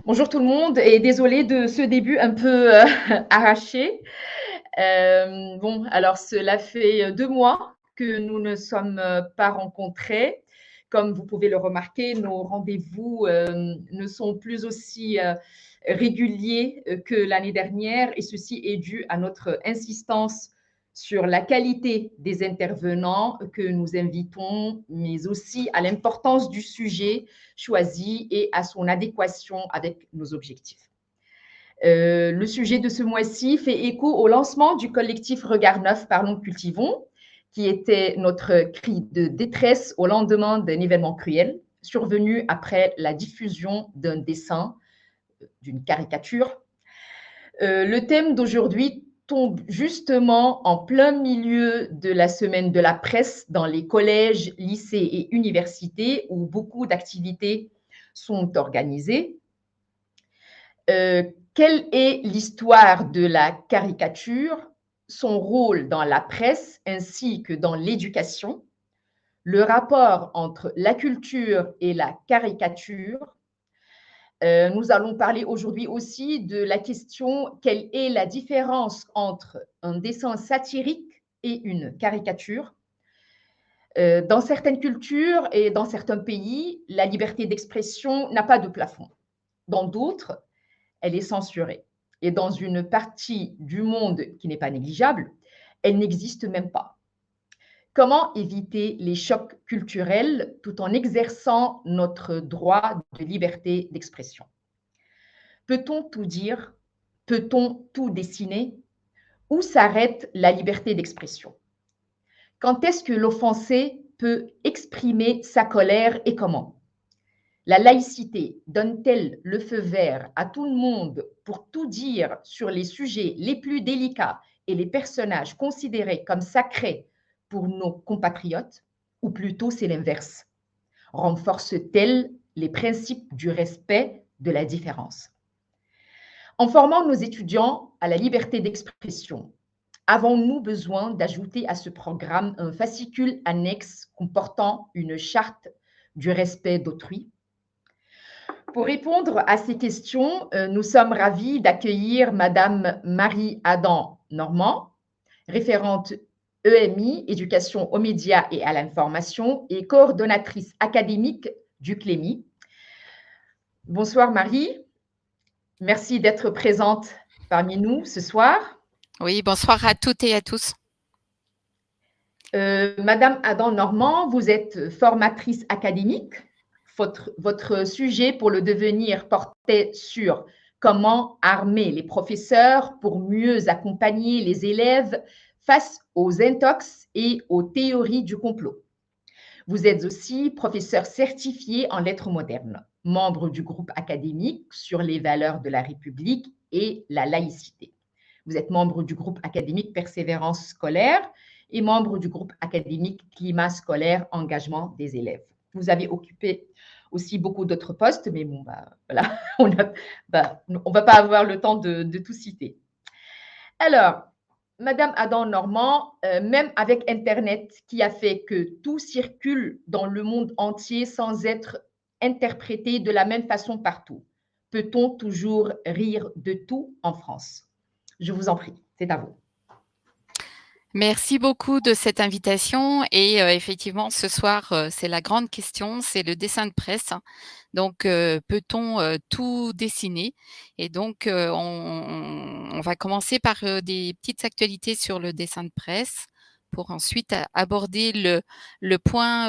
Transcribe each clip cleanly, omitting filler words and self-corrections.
Bonjour tout le monde et désolée de ce début un peu arraché. Bon, alors cela fait 2 mois que nous ne sommes pas rencontrés. Comme vous pouvez le remarquer, nos rendez-vous ne sont plus aussi réguliers que l'année dernière et ceci est dû à notre insistance sur la qualité des intervenants que nous invitons, mais aussi à l'importance du sujet choisi et à son adéquation avec nos objectifs. Le sujet de ce mois-ci fait écho au lancement du collectif Regard Neuf, Parlons, Cultivons, qui était notre cri de détresse au lendemain d'un événement cruel, survenu après la diffusion d'un dessin, d'une caricature. Le thème d'aujourd'hui tombe justement en plein milieu de la semaine de la presse dans les collèges, lycées et universités où beaucoup d'activités sont organisées. Quelle est l'histoire de la caricature, son rôle dans la presse ainsi que dans l'éducation, le rapport entre la culture et la caricature. Nous allons parler aujourd'hui aussi de la question quelle est la différence entre un dessin satirique et une caricature. Dans certaines cultures et dans certains pays, la liberté d'expression n'a pas de plafond. Dans d'autres, elle est censurée. Et dans une partie du monde qui n'est pas négligeable, elle n'existe même pas. Comment éviter les chocs culturels tout en exerçant notre droit de liberté d'expression? Peut-on tout dire? Peut-on tout dessiner? Où s'arrête la liberté d'expression? Quand est-ce que l'offensé peut exprimer sa colère et comment? La laïcité donne-t-elle le feu vert à tout le monde pour tout dire sur les sujets les plus délicats et les personnages considérés comme sacrés pour nos compatriotes? Ou plutôt c'est l'inverse? Renforce-t-elle les principes du respect de la différence? En formant nos étudiants à la liberté d'expression, avons-nous besoin d'ajouter à ce programme un fascicule annexe comportant une charte du respect d'autrui? Pour répondre à ces questions, nous sommes ravis d'accueillir Madame Marie-Adam Normand, référente EMI, éducation aux médias et à l'information, et coordonnatrice académique du CLEMI. Bonsoir Marie, merci d'être présente parmi nous ce soir. Oui, bonsoir à toutes et à tous. Madame Adam Normand, vous êtes formatrice académique. Votre sujet pour le devenir portait sur comment armer les professeurs pour mieux accompagner les élèves face aux intox et aux théories du complot. Vous êtes aussi professeur certifié en lettres modernes, membre du groupe académique sur les valeurs de la République et la laïcité. Vous êtes membre du groupe académique Persévérance scolaire et membre du groupe académique Climat scolaire, engagement des élèves. Vous avez occupé aussi beaucoup d'autres postes, mais bon, voilà, on ne va pas avoir le temps de tout citer. Alors, Madame Adam Normand, même avec Internet qui a fait que tout circule dans le monde entier sans être interprété de la même façon partout, peut-on toujours rire de tout en France? Je vous en prie, c'est à vous. Merci beaucoup de cette invitation et effectivement ce soir, c'est la grande question, c'est le dessin de presse. Donc peut-on, tout dessiner? Et donc on va commencer par, des petites actualités sur le dessin de presse pour ensuite aborder le point,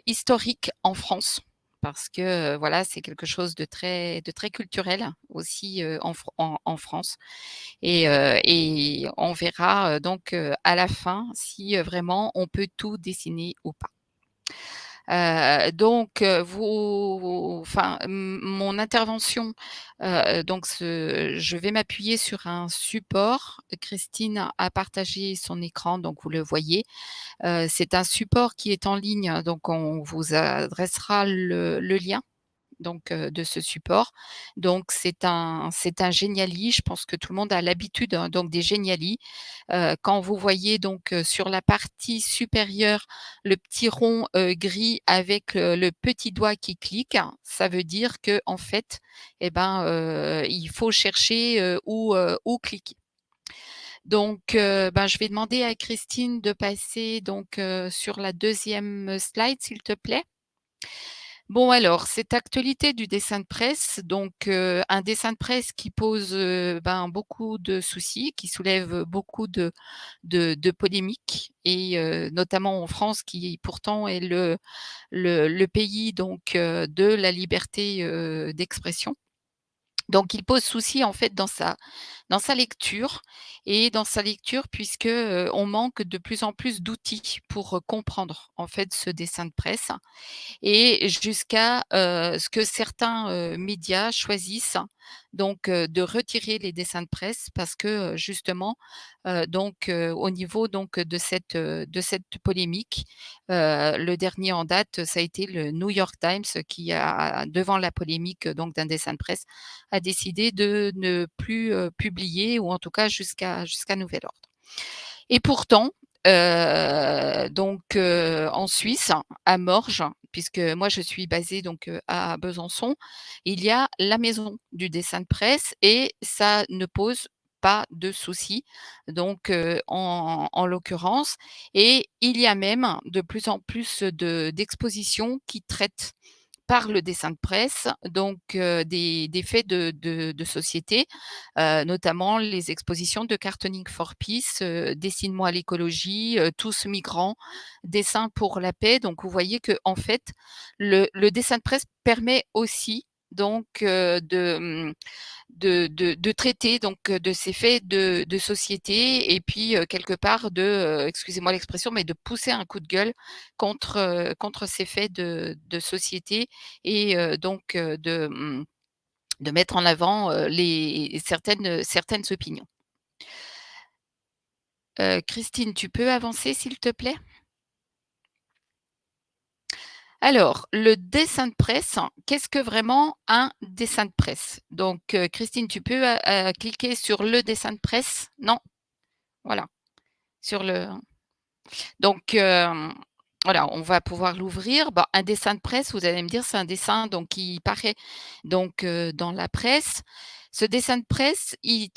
historique en France. Parce que, voilà, c'est quelque chose de très culturel aussi, en France. Et on verra, donc à la fin si, vraiment on peut tout dessiner ou pas. Donc mon intervention, donc je vais m'appuyer sur un support. Christine a partagé son écran, donc vous le voyez. C'est un support qui est en ligne, donc on vous adressera le lien donc de ce support. Donc c'est un Geniali. Je pense que tout le monde a l'habitude, hein, donc des Geniali. Quand vous voyez donc, sur la partie supérieure, le petit rond, gris avec, le petit doigt qui clique, ça veut dire que en fait, et ben, il faut chercher, où cliquer. Donc, ben, je vais demander à Christine de passer donc, sur la deuxième slide, s'il te plaît. Bon alors, cette actualité du dessin de presse, donc, un dessin de presse qui pose, ben, beaucoup de soucis, qui soulève beaucoup de polémiques et notamment en France qui pourtant est le pays donc, de la liberté, d'expression. Donc il pose souci en fait dans sa lecture et dans sa lecture puisque, on manque de plus en plus d'outils pour, comprendre en fait ce dessin de presse et jusqu'à, ce que certains, médias choisissent donc, de retirer les dessins de presse parce que, justement, donc, au niveau donc de cette polémique, le dernier en date, ça a été le New York Times qui a devant la polémique, donc d'un dessin de presse, a décidé de ne plus, publier ou en tout cas jusqu'à nouvel ordre. Et pourtant, donc, en Suisse, à Morges, puisque moi je suis basée donc, à Besançon, il y a la maison du dessin de presse et ça ne pose pas de souci, donc, en l'occurrence et il y a même de plus en plus d'expositions qui traitent par le dessin de presse, donc des faits de société, notamment les expositions de Cartooning for Peace, Dessine-moi l'écologie, Tous migrants, Dessin pour la paix. Donc vous voyez que en fait, le dessin de presse permet aussi donc de traiter donc de ces faits de société et puis, quelque part excusez-moi l'expression, mais de pousser un coup de gueule contre ces faits de société et donc de mettre en avant, les certaines opinions. Christine, tu peux avancer s'il te plaît? Alors, le dessin de presse, qu'est-ce que vraiment un dessin de presse? Donc, Christine, tu peux, cliquer sur le dessin de presse? Non? Voilà, sur le donc, voilà, on va pouvoir l'ouvrir. Bah, un dessin de presse, vous allez me dire, c'est un dessin donc qui paraît donc, dans la presse. Ce dessin de presse, il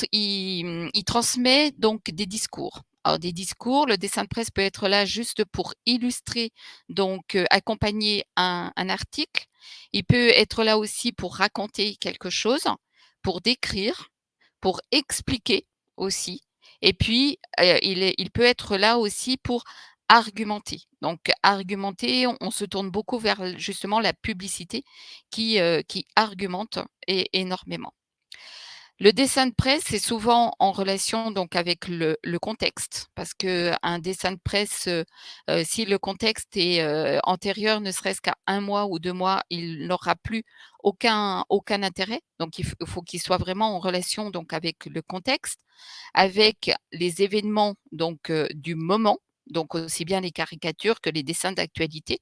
transmet donc des discours. Alors des discours, le dessin de presse peut être là juste pour illustrer, donc, accompagner un article. Il peut être là aussi pour raconter quelque chose, pour décrire, pour expliquer aussi et puis, il peut être là aussi pour argumenter. Donc argumenter, on se tourne beaucoup vers justement la publicité qui argumente énormément. Le dessin de presse est souvent en relation donc avec le contexte parce qu'un dessin de presse, si le contexte est, antérieur ne serait-ce qu'à 1 mois ou 2 mois, il n'aura plus aucun intérêt. Donc il faut qu'il soit vraiment en relation donc avec le contexte, avec les événements donc, du moment, donc aussi bien les caricatures que les dessins d'actualité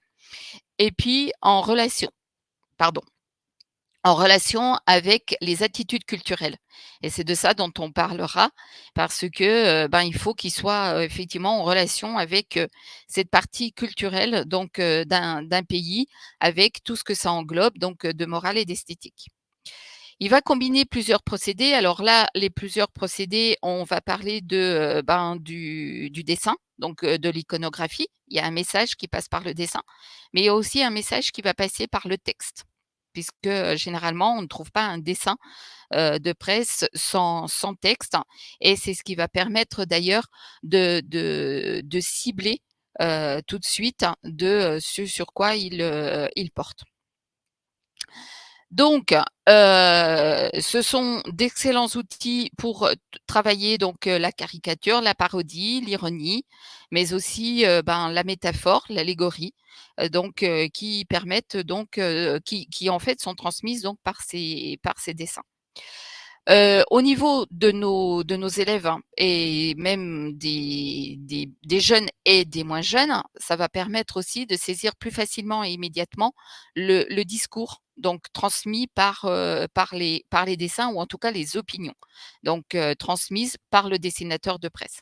et puis en relation avec les attitudes culturelles et c'est de ça dont on parlera parce que, ben, il faut qu'il soit, effectivement en relation avec, cette partie culturelle donc, d'un pays avec tout ce que ça englobe donc, de morale et d'esthétique. Il va combiner plusieurs procédés. Alors là, les plusieurs procédés, on va parler ben, du dessin, donc, de l'iconographie. Il y a un message qui passe par le dessin, mais il y a aussi un message qui va passer par le texte puisque, généralement, on ne trouve pas un dessin, de presse sans texte et c'est ce qui va permettre d'ailleurs de cibler, tout de suite ce sur quoi il porte. Donc, ce sont d'excellents outils pour, travailler donc, la caricature, la parodie, l'ironie, mais aussi, ben, la métaphore, l'allégorie, donc, qui permettent donc, qui en fait sont transmises donc par ces dessins. Au niveau de nos élèves hein, et même des jeunes et des moins jeunes, ça va permettre aussi de saisir plus facilement et immédiatement le discours donc transmis par les dessins ou en tout cas les opinions, donc transmises par le dessinateur de presse.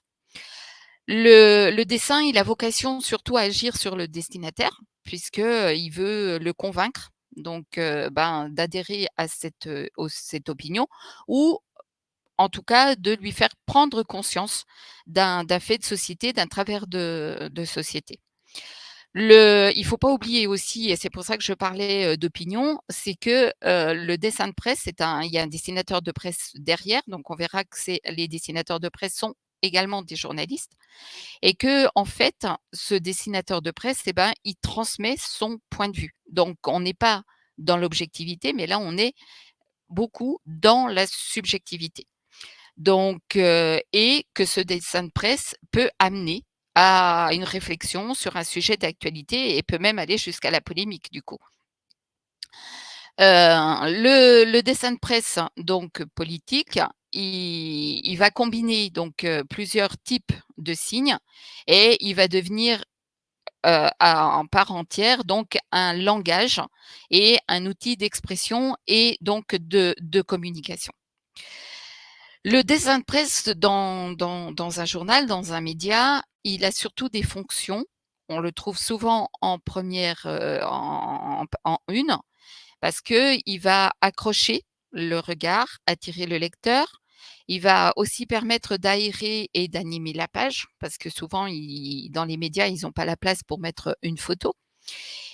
Le dessin, il a vocation surtout à agir sur le destinataire puisque, il veut le convaincre donc d'adhérer à cette opinion ou en tout cas de lui faire prendre conscience d'un fait de société, d'un travers de société. Il faut pas oublier aussi et c'est pour ça que je parlais, d'opinion, c'est que, le dessin de presse, il y a un dessinateur de presse derrière, donc on verra que les dessinateurs de presse sont également des journalistes et que en fait, ce dessinateur de presse il transmet son point de vue. Donc on n'est pas dans l'objectivité, mais là on est beaucoup dans la subjectivité. Donc et que ce dessin de presse peut amener à une réflexion sur un sujet d'actualité et peut même aller jusqu'à la polémique du coup. Le dessin de presse donc politique, il va combiner donc plusieurs types de signes et il va devenir, en part entière donc un langage et un outil d'expression et donc de communication. Le dessin de presse dans un journal, dans un média, il a surtout des fonctions. On le trouve souvent en première, en une, parce qu'il va accrocher le regard, attirer le lecteur. Il va aussi permettre d'aérer et d'animer la page, parce que souvent dans les médias, ils n'ont pas la place pour mettre une photo.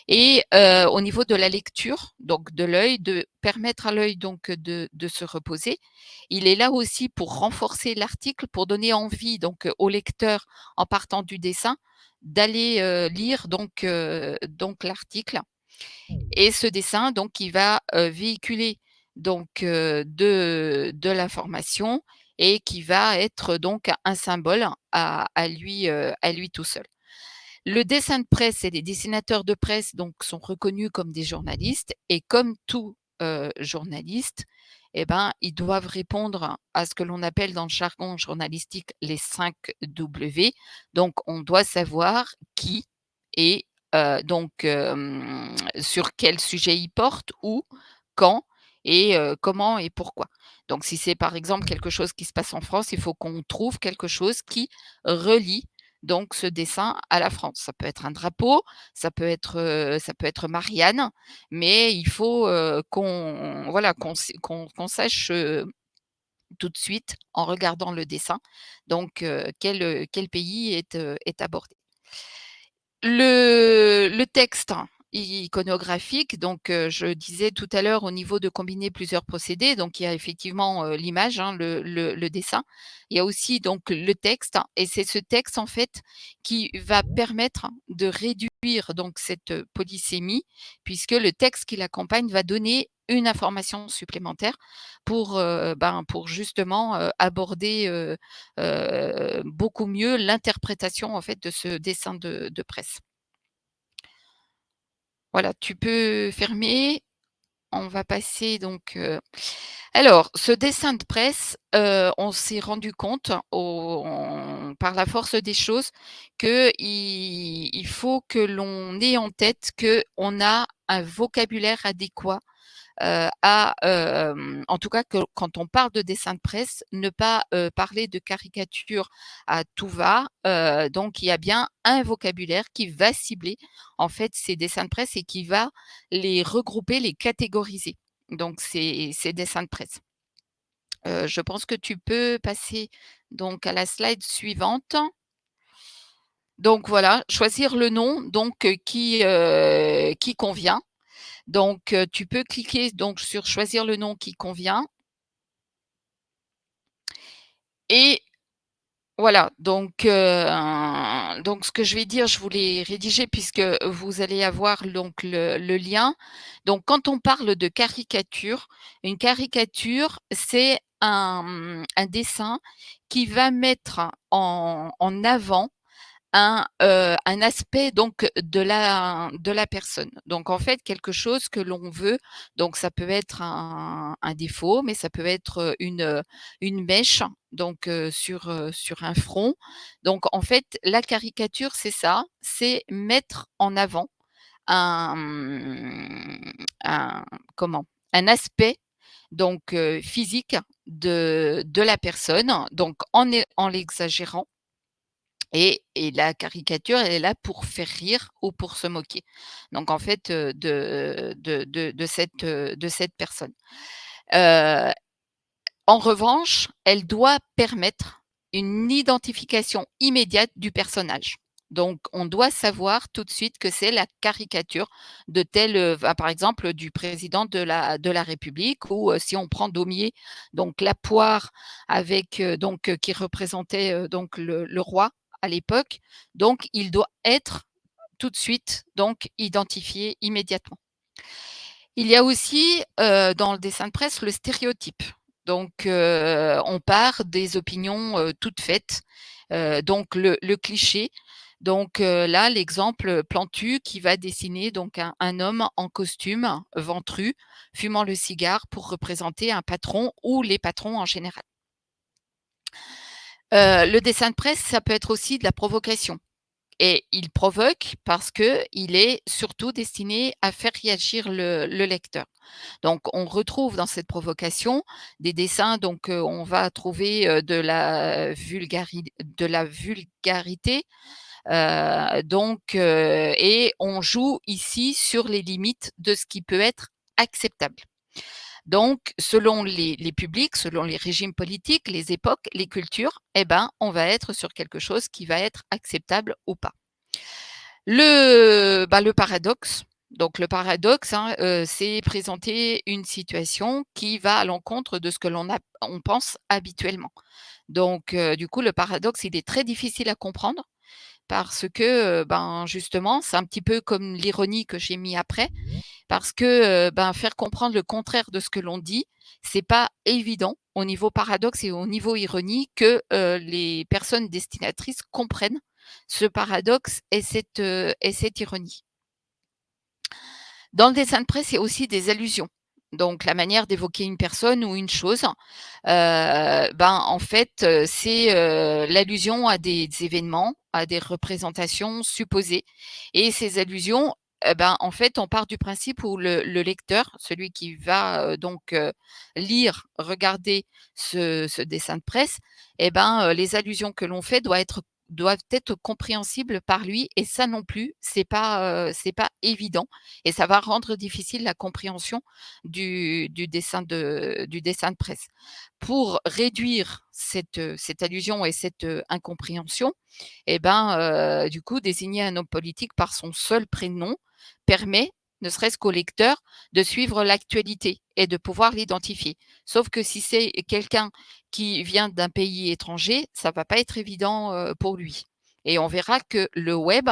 Et au niveau de la lecture, donc de l'œil, de permettre à l'œil donc de se reposer. Il est là aussi pour renforcer l'article, pour donner envie donc au lecteur, en partant du dessin, d'aller, lire donc l'article et ce dessin donc il va, véhiculer donc de l'information et qui va être donc un symbole à lui tout seul. Le dessin de presse et les dessinateurs de presse donc sont reconnus comme des journalistes et comme tout, journaliste ils doivent répondre à ce que l'on appelle dans le jargon journalistique les 5 W. Donc on doit savoir qui et sur quel sujet il porte, où, quand et comment et pourquoi. Donc si c'est par exemple quelque chose qui se passe en France, il faut qu'on trouve quelque chose qui relie donc ce dessin à la France. Ça peut être un drapeau, ça peut être Marianne, mais il faut, qu'on voilà, qu'on sache, tout de suite en regardant le dessin, donc quel pays est abordé. Le texte iconographique, donc je disais tout à l'heure au niveau de combiner plusieurs procédés, donc il y a effectivement, l'image, hein, le dessin. Il y a aussi donc le texte et c'est ce texte en fait qui va permettre de réduire donc cette, polysémie puisque le texte qui l'accompagne va donner une information supplémentaire pour justement, aborder, beaucoup mieux l'interprétation en fait de ce dessin de presse. Voilà, tu peux fermer. On va passer donc, alors ce dessin de presse, on s'est rendu compte par la force des choses qu'il il faut que l'on ait en tête qu'on a un vocabulaire adéquat en tout cas que quand on parle de dessin de presse, ne pas, parler de caricature à tout va. Donc il y a bien un vocabulaire qui va cibler en fait ces dessins de presse et qui va les regrouper, les catégoriser. Donc ces dessins de presse. Je pense que tu peux passer donc à la slide suivante. Donc voilà, choisir le nom donc qui convient. Donc, tu peux cliquer donc sur choisir le nom qui convient et voilà, donc ce que je vais dire, je vous l'ai rédigé puisque vous allez avoir donc le lien. Donc quand on parle de caricature, une caricature, c'est un dessin qui va mettre en avant un aspect donc de la personne. Donc en fait, quelque chose que l'on veut, donc ça peut être un défaut, mais ça peut être, une mèche, donc sur un front. Donc en fait, la caricature, c'est ça, c'est mettre en avant un, un comment? Un aspect donc physique de la personne, donc en l'exagérant et la caricature, elle est là pour faire rire ou pour se moquer. Donc en fait, de cette personne. Heu, En revanche, elle doit permettre une identification immédiate du personnage. Donc on doit savoir tout de suite que c'est la caricature de tel, par exemple, du président de la République ou, si on prend Daumier, donc la poire avec, qui représentait, donc le roi à l'époque. Donc il doit être tout de suite donc identifié immédiatement. Il y a aussi, dans le dessin de presse, le stéréotype. Donc, on part des opinions, toutes faites, donc le cliché. Donc, là, l'exemple, Plantu qui va dessiner donc un homme en costume, ventru, fumant le cigare pour représenter un patron ou les patrons en général. Le dessin de presse, ça peut être aussi de la provocation. Et il provoque parce qu'il est surtout destiné à faire réagir le lecteur. Donc on retrouve dans cette provocation des dessins, donc on va trouver, de la vulgarité, et on joue ici sur les limites de ce qui peut être acceptable. Donc selon les publics, selon les régimes politiques, les époques, les cultures, eh ben, on va être sur quelque chose qui va être acceptable ou pas. Le paradoxe, donc le paradoxe, hein, c'est présenter une situation qui va à l'encontre de ce que on pense habituellement. Donc du coup, le paradoxe, il est très difficile à comprendre parce que, ben, justement, c'est un petit peu comme l'ironie que j'ai mis après, parce que, ben, faire comprendre le contraire de ce que l'on dit, c'est pas évident au niveau paradoxe et au niveau ironie que, les personnes destinatrices comprennent ce paradoxe et cette ironie. Dans le dessin de presse, il y a aussi des allusions. Donc la manière d'évoquer une personne ou une chose, ben, en fait, c'est, l'allusion à des événements, à des représentations supposées et ces allusions, ben, en fait, on part du principe où le lecteur, celui qui va, lire, regarder ce dessin de presse et ben, les allusions que l'on fait doivent être compréhensibles par lui et ça non plus, c'est pas évident et ça va rendre difficile la compréhension du dessin de presse. Pour réduire cette allusion et cette, incompréhension et ben, du coup, désigner un homme politique par son seul prénom permet, ne serait-ce qu'au lecteur, de suivre l'actualité et de pouvoir l'identifier. Sauf que si c'est quelqu'un qui vient d'un pays étranger, ça va pas être évident, pour lui et on verra que le web,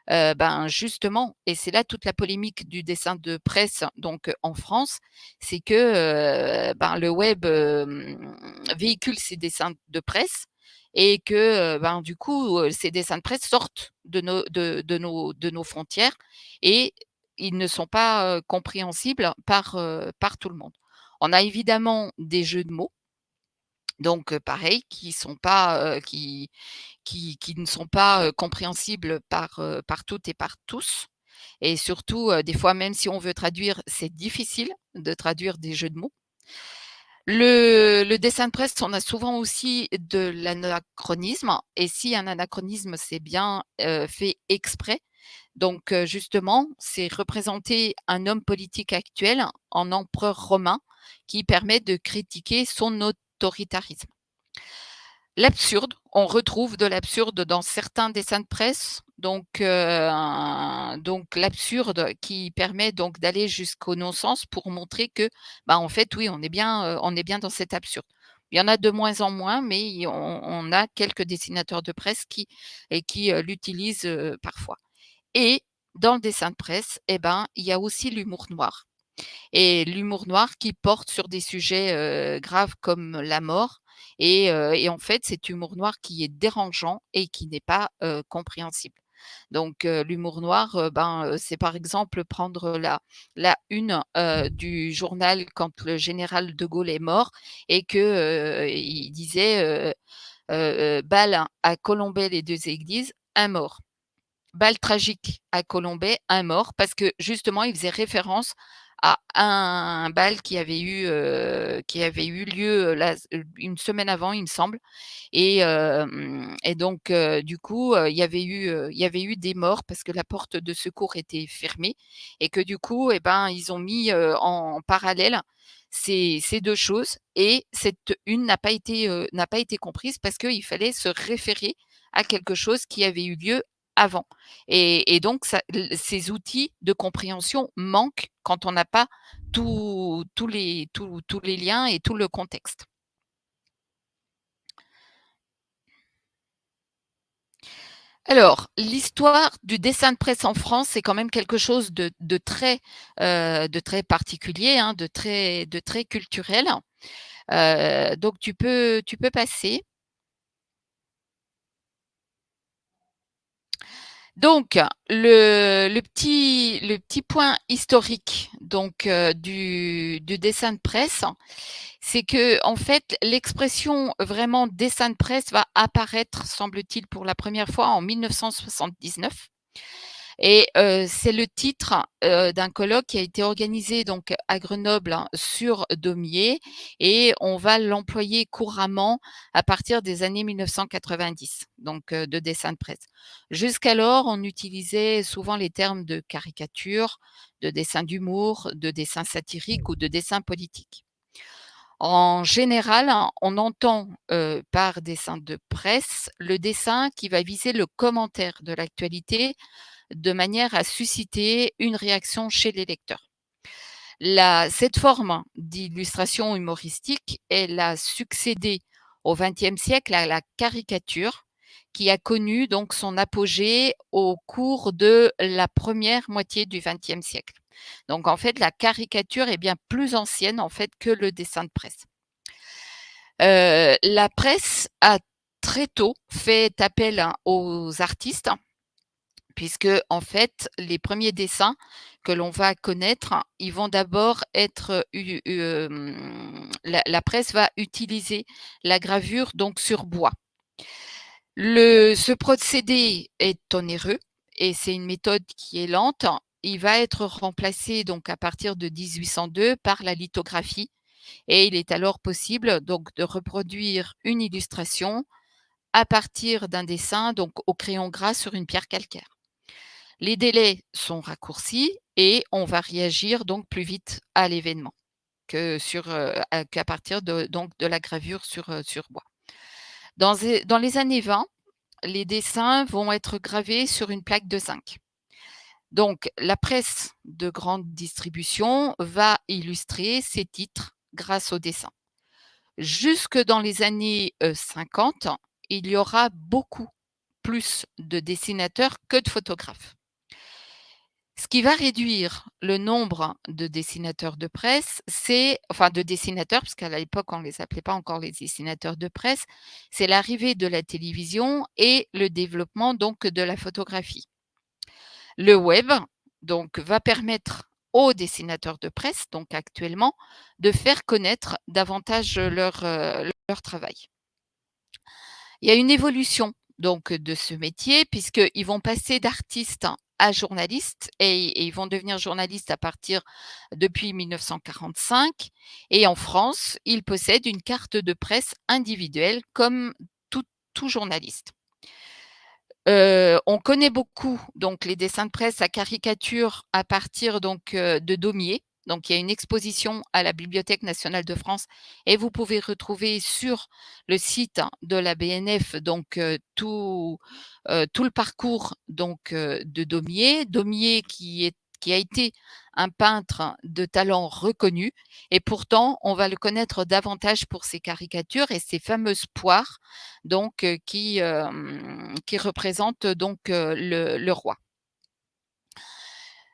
ben, justement et c'est là toute la polémique du dessin de presse donc en France, c'est que, ben, le web, véhicule ces dessins de presse et que, ben, du coup, ces dessins de presse sortent de nos frontières et ils ne sont pas, compréhensibles par tout le monde. On a évidemment des jeux de mots, donc pareil, qui sont pas, qui ne sont pas, compréhensibles par toutes et par tous et surtout, des fois, même si on veut traduire, c'est difficile de traduire des jeux de mots. Le dessin de presse, on a souvent aussi de l'anachronisme et si un anachronisme, c'est bien, fait exprès. Donc, justement, c'est représenter un homme politique actuel en empereur romain qui permet de critiquer son autoritarisme. L'absurde, on retrouve de l'absurde dans certains dessins de presse, donc l'absurde qui permet donc d'aller jusqu'au non-sens pour montrer que, bah, en fait, oui, on est bien dans cet absurde. Il y en a de moins en moins, mais on a quelques dessinateurs de presse qui l'utilisent, parfois et dans le dessin de presse et ben, il y a aussi l'humour noir. Et l'humour noir qui porte sur des sujets, graves comme la mort et en fait, cet humour noir qui est dérangeant et qui n'est pas, compréhensible. Donc l'humour noir, c'est par exemple prendre la une, du journal quand le général de Gaulle est mort et que, il disait, «Bal à Colombey les 2 églises, un mort». Bal tragique à Colombey, un mort, parce que justement, il faisait référence à un bal qui avait eu lieu, là, une semaine avant, il me semble. Et donc du coup, il y avait eu des morts parce que la porte de secours était fermée et que du coup, et ben, ils ont mis, en parallèle ces 2 choses, et cette une n'a pas été comprise parce qu'il fallait se référer à quelque chose qui avait eu lieu avant, et donc ça ces outils de compréhension manquent quand on n'a pas tous les liens et tout le contexte. Alors, l'histoire du dessin de presse en France, c'est quand même quelque chose de très particulier, hein, de très culturel. Donc tu peux passer. Donc le petit point historique donc du dessin de presse, c'est que en fait, l'expression vraiment dessin de presse va apparaître, semble-t-il, pour la première fois en 1979. Et c'est le titre, d'un colloque qui a été organisé donc à Grenoble, hein, sur Daumier, et on va l'employer couramment à partir des années 1990, donc de dessin de presse. Jusqu'alors, on utilisait souvent les termes de caricature, de dessin d'humour, de dessin satirique ou de dessin politique. En général, hein, on entend, par dessin de presse, le dessin qui va viser le commentaire de l'actualité de manière à susciter une réaction chez les lecteurs. Cette forme d'illustration humoristique, elle a succédé au XXe siècle à la caricature, qui a connu donc son apogée au cours de la première moitié du XXe siècle. Donc en fait, la caricature est bien plus ancienne en fait que le dessin de presse. La presse a très tôt fait appel, hein, aux artistes, puisque en fait, les premiers dessins que l'on va connaître, ils vont d'abord être la presse va utiliser la gravure donc sur bois. Ce procédé est onéreux et c'est une méthode qui est lente. Il va être remplacé donc à partir de 1802 par la lithographie, et il est alors possible donc de reproduire une illustration à partir d'un dessin donc au crayon gras sur une pierre calcaire. Les délais sont raccourcis et on va réagir donc plus vite à l'événement qu'à partir de la gravure sur bois. Dans les années 20, les dessins vont être gravés sur une plaque de zinc. Donc la presse de grande distribution va illustrer ces titres grâce aux dessins. Jusque dans les années, 50, il y aura beaucoup plus de dessinateurs que de photographes. Ce qui va réduire le nombre de dessinateurs de presse, de dessinateurs, parce qu'à l'époque, on ne les appelait pas encore les dessinateurs de presse, c'est l'arrivée de la télévision et le développement donc de la photographie. Le web, donc, va permettre aux dessinateurs de presse, donc actuellement, de faire connaître davantage leur travail. Il y a une évolution donc de ce métier, puisqu'ils vont passer d'artistes à journalistes, et ils vont devenir journalistes à partir depuis 1945, et en France, ils possèdent une carte de presse individuelle comme tout journaliste. On connaît beaucoup donc les dessins de presse à caricature à partir donc, de Daumier. Donc il y a une exposition à la Bibliothèque nationale de France, et vous pouvez retrouver sur le site de la BNF donc, tout le parcours donc, de Daumier. Daumier qui a été un peintre de talent reconnu, et pourtant on va le connaître davantage pour ses caricatures et ses fameuses poires donc, qui représentent donc, le roi.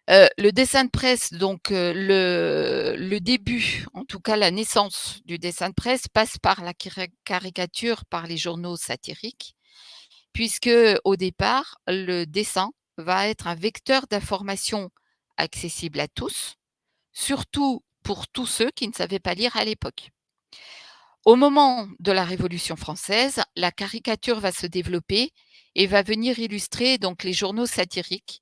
Le dessin de presse donc, le début, en tout cas la naissance du dessin de presse passe par la caricature, par les journaux satiriques, puisque au départ, le dessin va être un vecteur d'information accessible à tous, surtout pour tous ceux qui ne savaient pas lire à l'époque. Au moment de la Révolution française, la caricature va se développer et va venir illustrer donc les journaux satiriques,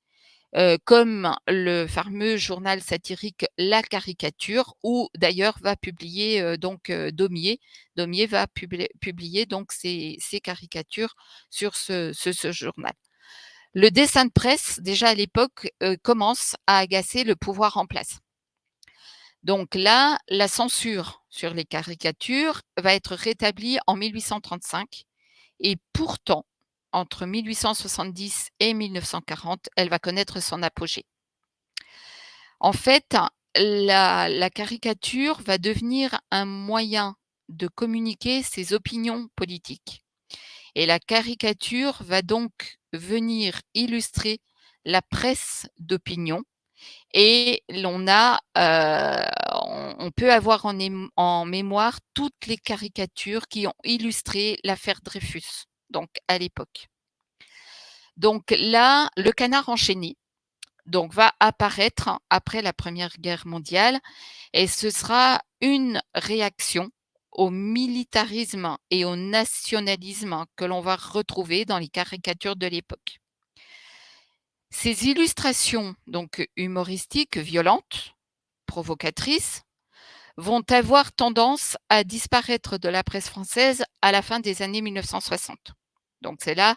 comme le fameux journal satirique La Caricature, où d'ailleurs va publier donc Daumier. Daumier va publier donc ses caricatures sur ce journal. Le dessin de presse, déjà à l'époque, commence à agacer le pouvoir en place. Donc là, la censure sur les caricatures va être rétablie en 1835 et pourtant, entre 1870 et 1940, elle va connaître son apogée. En fait, la caricature va devenir un moyen de communiquer ses opinions politiques et la caricature va donc venir illustrer la presse d'opinion et on peut avoir en mémoire toutes les caricatures qui ont illustré l'affaire Dreyfus, donc à l'époque. Donc là, le Canard enchaîné donc va apparaître après la Première Guerre mondiale et ce sera une réaction au militarisme et au nationalisme que l'on va retrouver dans les caricatures de l'époque. Ces illustrations donc humoristiques, violentes, provocatrices, vont avoir tendance à disparaître de la presse française à la fin des années 1960. Donc c'est là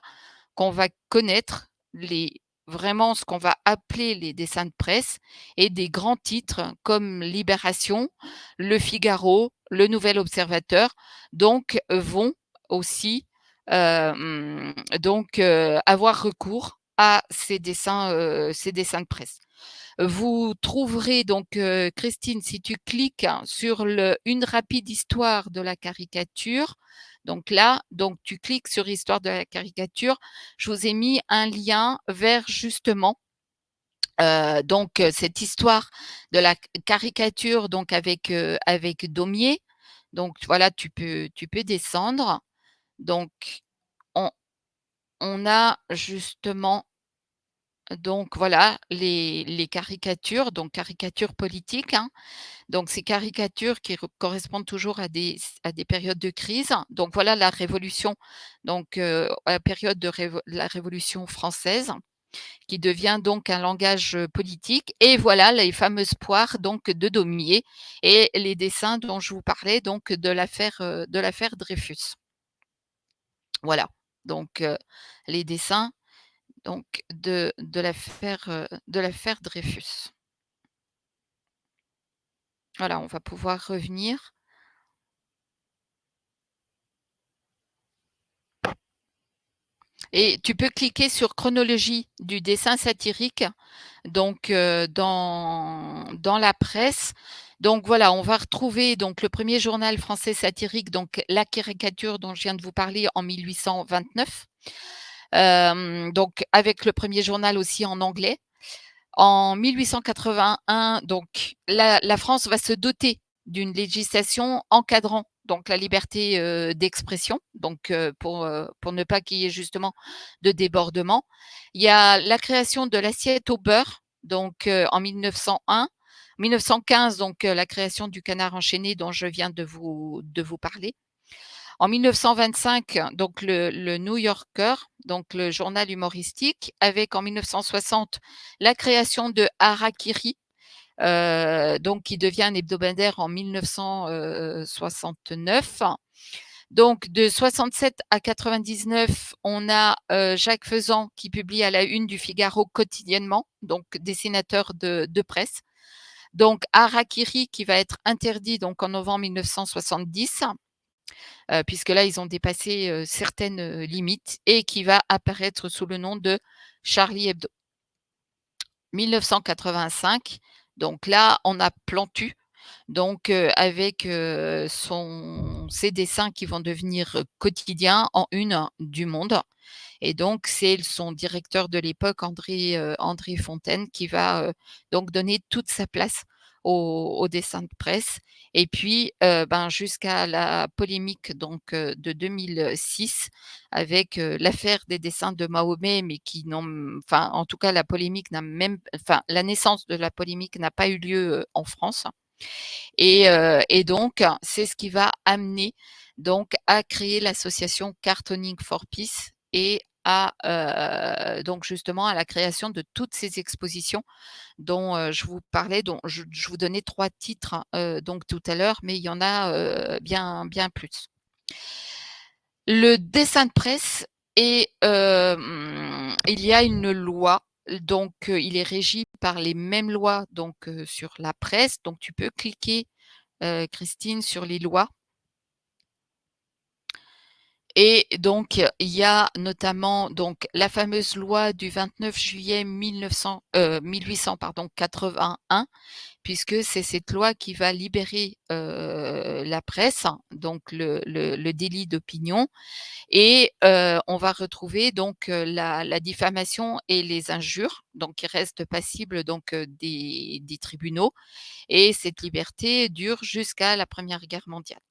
qu'on va connaître vraiment ce qu'on va appeler les dessins de presse et des grands titres comme Libération, Le Figaro, Le Nouvel Observateur, donc vont aussi avoir recours à ces dessins de presse. Vous trouverez donc, Christine, si tu cliques sur une rapide histoire de la caricature, donc là, tu cliques sur histoire de la caricature, je vous ai mis un lien vers justement cette histoire de la caricature donc avec Daumier. Donc voilà, tu peux descendre. Donc on a justement donc voilà les caricatures, donc caricatures politiques, hein. Donc ces caricatures qui correspondent toujours à des périodes de crise. Donc voilà la révolution, donc à la période de la Révolution française, qui devient donc un langage politique. Et voilà les fameuses poires donc de Daumier et les dessins dont je vous parlais donc de l'affaire Dreyfus. Voilà, donc les dessins donc de l'affaire Dreyfus. Voilà, on va pouvoir revenir. Et tu peux cliquer sur chronologie du dessin satirique, donc dans la presse. Donc voilà, on va retrouver donc le premier journal français satirique, donc La Caricature dont je viens de vous parler en 1829. Donc avec le premier journal aussi en anglais. En 1881, donc la France va se doter d'une législation encadrant donc la liberté d'expression, donc pour ne pas qu'il y ait justement de débordement. Il y a la création de l'assiette au beurre, donc en 1901. 1915, donc la création du Canard enchaîné dont je viens de vous parler. En 1925, donc le New Yorker, donc le journal humoristique, avec en 1960 la création de Harakiri, donc qui devient un hebdomadaire en 1969. Donc de 67 à 99, on a Jacques Faisan qui publie à la une du Figaro quotidiennement, donc dessinateur de presse. Donc Harakiri qui va être interdit donc en novembre 1970. Puisque là, ils ont dépassé certaines limites et qui va apparaître sous le nom de Charlie Hebdo. 1985, donc là, on a Plantu, donc avec ses dessins qui vont devenir quotidiens en une du Monde. Et donc, c'est son directeur de l'époque, André Fontaine, qui va donc donner toute sa place au dessin de presse. Et puis, jusqu'à la polémique donc de 2006 avec l'affaire des dessins de Mahomet, mais en tout cas, la naissance de la polémique n'a pas eu lieu en France. Et donc, c'est ce qui va amener donc à créer l'association Cartooning for Peace et à donc justement à la création de toutes ces expositions dont je vous parlais, dont je vous donnais 3 titres, donc tout à l'heure, mais il y en a bien plus. Le dessin de presse est, il y a une loi, donc il est régi par les mêmes lois donc sur la presse. Donc tu peux cliquer, Christine, sur les lois. Et donc, il y a notamment donc la fameuse loi du 29 juillet 1800 pardon, 81, puisque c'est cette loi qui va libérer la presse, donc le délit d'opinion. Et on va retrouver donc la diffamation et les injures, donc qui restent passibles donc des tribunaux. Et cette liberté dure jusqu'à la Première Guerre mondiale.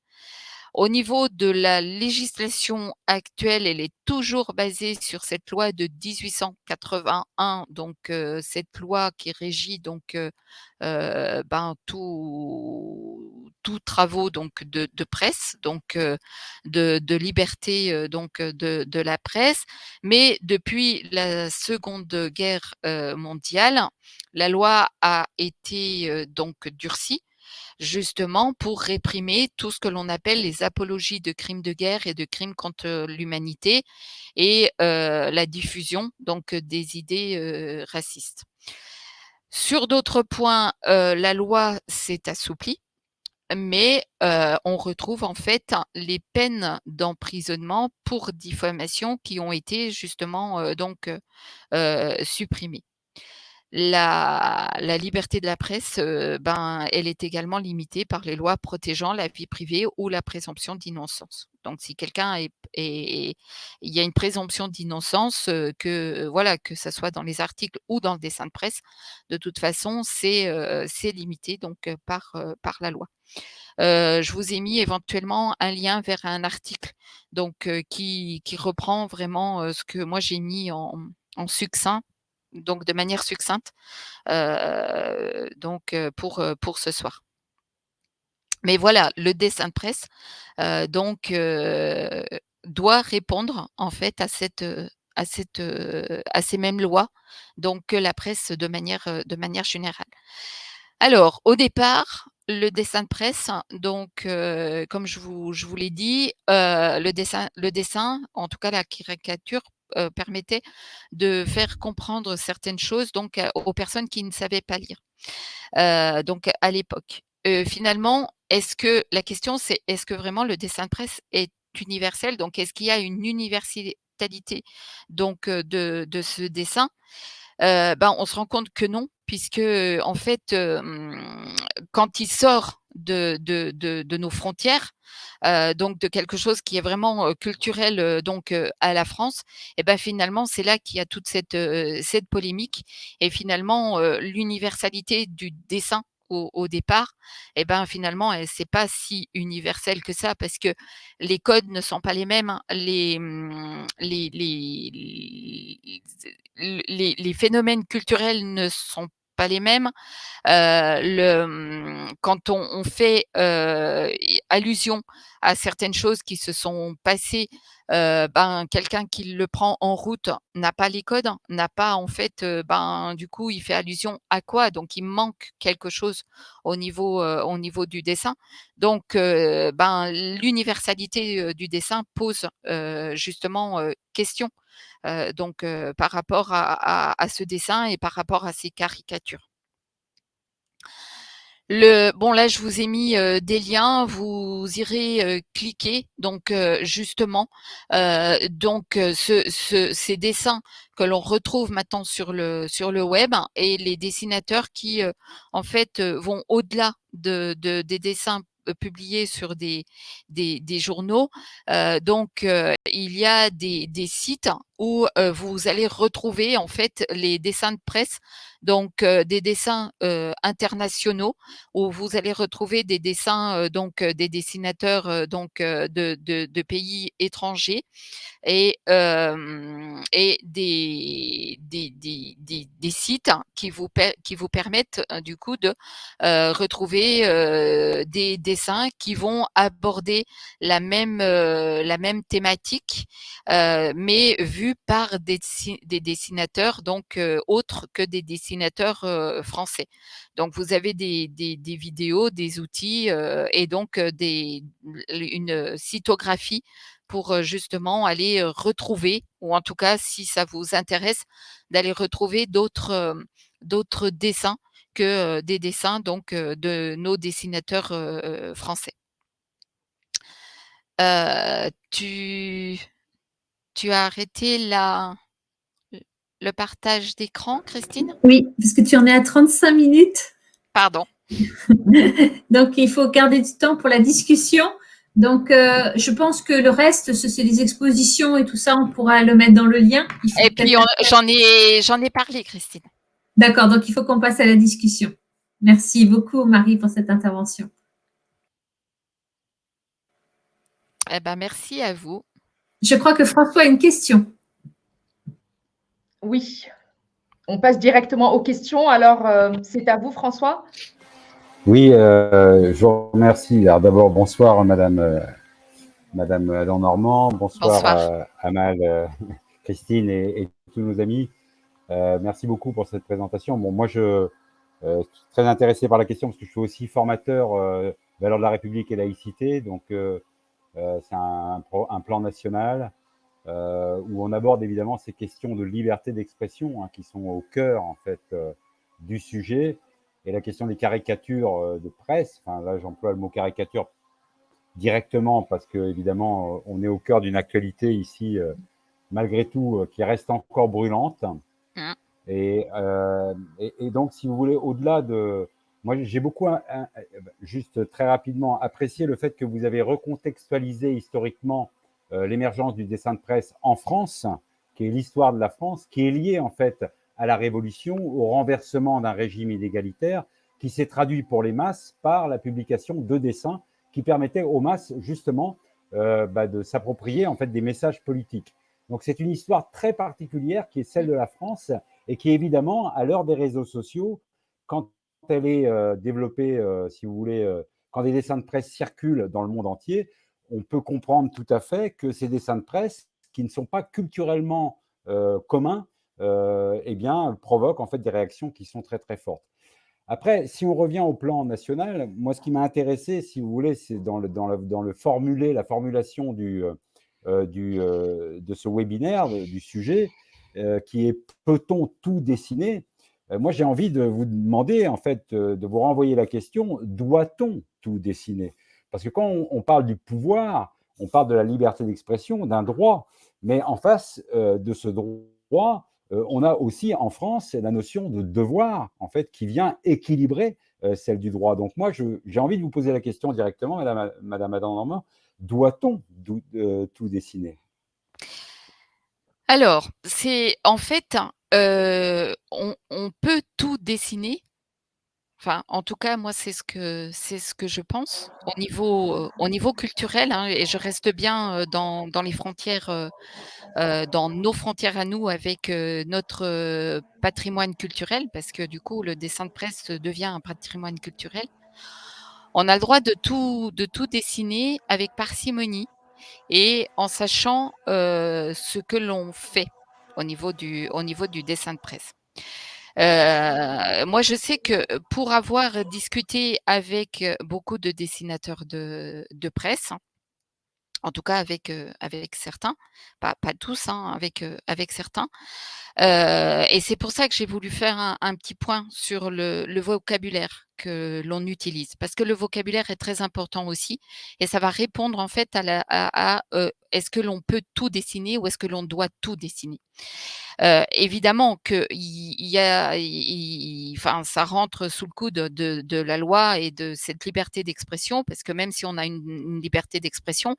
Au niveau de la législation actuelle, elle est toujours basée sur cette loi de 1881, donc cette loi qui régit donc ben, tous travaux donc de presse, donc de liberté donc de la presse. Mais depuis la Seconde Guerre mondiale, la loi a été donc durcie justement pour réprimer tout ce que l'on appelle les apologies de crimes de guerre et de crimes contre l'humanité et la diffusion donc des idées racistes. Sur d'autres points, la loi s'est assouplie, mais on retrouve en fait les peines d'emprisonnement pour diffamation qui ont été justement donc supprimées. La liberté de la presse, ben, elle est également limitée par les lois protégeant la vie privée ou la présomption d'innocence. Donc si quelqu'un est il y a une présomption d'innocence, que voilà, que ça soit dans les articles ou dans le dessin de presse, de toute façon, c'est limité donc par la loi. Je vous ai mis éventuellement un lien vers un article donc qui reprend vraiment, ce que moi j'ai mis en succinct, donc de manière succincte, donc pour ce soir. Mais voilà, le dessin de presse, donc doit répondre en fait à ces mêmes lois, donc que la presse de manière générale. Alors, au départ, le dessin de presse, donc comme je vous l'ai dit, le dessin, en tout cas la caricature, permettait de faire comprendre certaines choses donc aux personnes qui ne savaient pas lire, donc à l'époque. Finalement, est-ce que la question c'est: est-ce que vraiment le dessin de presse est universel? Donc est-ce qu'il y a une universalité donc de ce dessin? Ben, on se rend compte que non, puisque, en fait, quand il sort de nos frontières, donc de quelque chose qui est vraiment, culturel, donc à la France, et ben, finalement, c'est là qu'il y a toute cette polémique et finalement, l'universalité du dessin au départ, et ben, finalement, c'est pas si universel que ça parce que les codes ne sont pas les mêmes, hein. Les phénomènes culturels ne sont pas les mêmes. Quand on fait, allusion à certaines choses qui se sont passées, ben, quelqu'un qui le prend en route n'a pas les codes, n'a pas en fait, ben, du coup, il fait allusion à quoi? Donc il manque quelque chose au niveau du dessin. Donc ben, l'universalité, du dessin pose, justement, question, donc par rapport à ce dessin et par rapport à ces caricatures. Bon là, je vous ai mis, des liens, vous irez, cliquer donc justement, donc ces dessins que l'on retrouve maintenant sur le web et les dessinateurs qui, en fait, vont au-delà des dessins, publiés sur des journaux. Donc il y a des sites où, vous allez retrouver en fait les dessins de presse, donc des dessins, internationaux où vous allez retrouver des dessins, donc des dessinateurs, donc de pays étrangers et des sites qui vous permettent, du coup de, retrouver, des dessins qui vont aborder la même thématique, mais vus vus par des dessinateurs donc autres que des dessinateurs français. Donc vous avez des vidéos, des outils et donc une cytographie pour justement aller retrouver, ou en tout cas, si ça vous intéresse, d'aller retrouver d'autres dessins que des dessins donc de nos dessinateurs français. Tu as arrêté le partage d'écran, Christine? Oui, parce que tu en es à 35 minutes. Pardon. Donc, il faut garder du temps pour la discussion. Donc, je pense que le reste, c'est des expositions et tout ça, on pourra le mettre dans le lien. Et puis, j'en ai parlé, Christine. D'accord, donc il faut qu'on passe à la discussion. Merci beaucoup, Marie, pour cette intervention. Eh ben, merci à vous. Je crois que François a une question. Oui, on passe directement aux questions. Alors, c'est à vous, François. Oui, je vous remercie. Alors d'abord, bonsoir, Madame Adam Normand. Bonsoir. Amal, Christine et tous nos amis. Merci beaucoup pour cette présentation. Bon, moi, je suis très intéressé par la question parce que je suis aussi formateur valeurs de la République et laïcité. Donc, c'est un plan national où on aborde évidemment ces questions de liberté d'expression qui sont au cœur, en fait, du sujet. Et la question des caricatures de presse, enfin là j'emploie le mot caricature directement parce que évidemment on est au cœur d'une actualité ici malgré tout qui reste encore brûlante. Et donc si vous voulez, au-delà de... Moi j'ai beaucoup, juste très rapidement, apprécié le fait que vous avez recontextualisé historiquement l'émergence du dessin de presse en France, qui est l'histoire de la France, qui est liée en fait à la Révolution, au renversement d'un régime inégalitaire qui s'est traduit pour les masses par la publication de dessins qui permettaient aux masses justement de s'approprier en fait des messages politiques. Donc c'est une histoire très particulière qui est celle de la France et qui évidemment, à l'heure des réseaux sociaux, quand elle est développée, si vous voulez, quand des dessins de presse circulent dans le monde entier, on peut comprendre tout à fait que ces dessins de presse qui ne sont pas culturellement communs, eh bien, provoque en fait des réactions qui sont très très fortes. Après, si on revient au plan national, moi, ce qui m'a intéressé, si vous voulez, c'est dans le formuler, la formulation de ce webinaire, du sujet, qui est « Peut-on tout dessiner ?» Moi, j'ai envie de vous demander, en fait, de vous renvoyer la question « Doit-on tout dessiner ?» Parce que quand on parle du pouvoir, on parle de la liberté d'expression, d'un droit, mais en face de ce droit, on a aussi en France la notion de devoir, en fait, qui vient équilibrer celle du droit. Donc moi, j'ai envie de vous poser la question directement, Madame Adam Normand, doit-on tout dessiner? Alors, c'est en fait, on peut tout dessiner. Enfin, en tout cas, moi, c'est ce que je pense au niveau culturel, hein, et je reste bien dans les frontières, dans nos frontières à nous avec notre patrimoine culturel, parce que du coup, le dessin de presse devient un patrimoine culturel. On a le droit de tout dessiner avec parcimonie et en sachant ce que l'on fait au niveau du dessin de presse. Moi, je sais que pour avoir discuté avec beaucoup de dessinateurs de presse, en tout cas avec certains, pas tous, hein, avec certains. Et c'est pour ça que j'ai voulu faire un petit point sur le vocabulaire que l'on utilise. Parce que le vocabulaire est très important aussi et ça va répondre en fait est-ce que l'on peut tout dessiner ou est-ce que l'on doit tout dessiner? Évidemment qu'il y a enfin, ça rentre sous le coup de la loi et de cette liberté d'expression parce que même si on a une liberté d'expression,